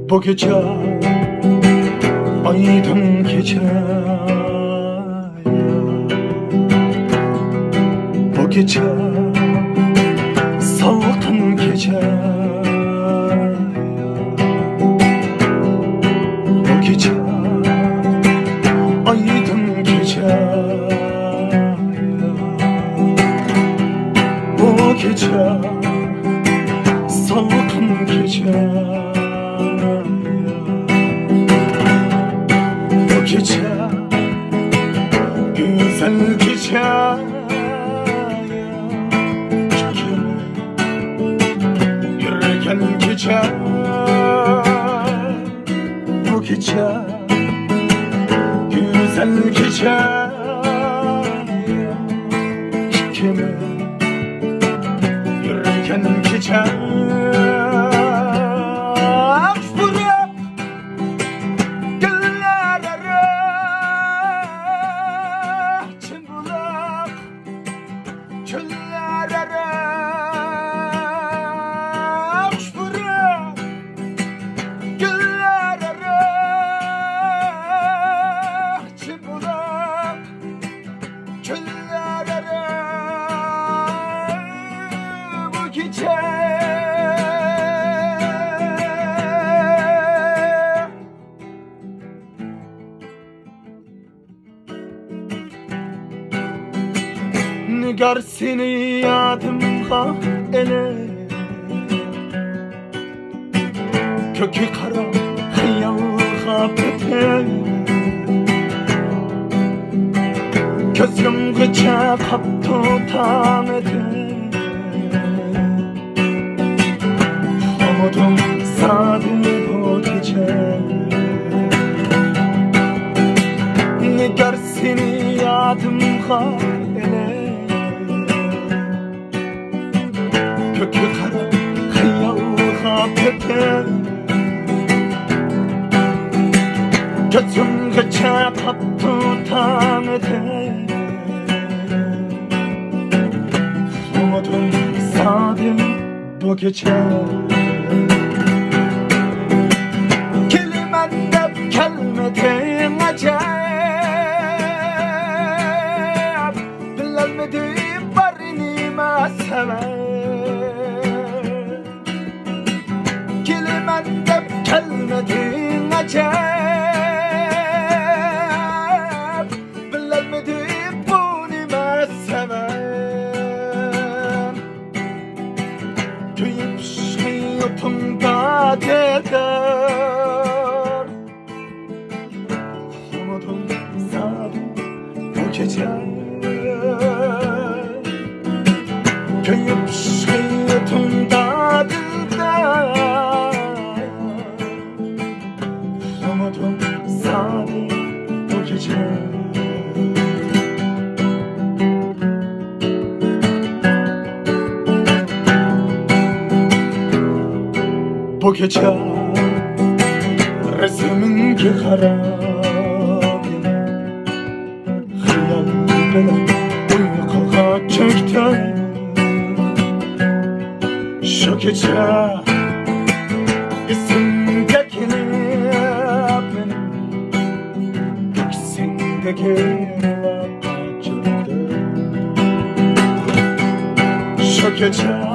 Bu gece aydın gece, bu gece salkın gece, bu gece aydın gece, bu gece salkın gece, bu gece güzel gece, yürürken gece, bu gece güzel gece, kimi yürürken gece. Nigar seni yadımda ele, kökü kara hayalga bete, gözüm gıça kaptı tam ete, umudum sadi bu gece. Nigar seni yadımda ele, kökü kara hayalga bete, gözüm gıça kaptı tam ete, umudum sadim bu gece. Kelimende kelmedin acayip, bilemedim barini ma sever. Kelimende kelmedin acayip, bilemedim bunu ma sever. Köyüp şeyotumda deder, umudum sadım bu gece. Köyüp şeyotumda deder, umudum sadım bu gece. Bu gece resminki harap, hayal bilen uykuga çöktü. Şu gece isimdekini benim göksündeki kaçırdı. Şu gece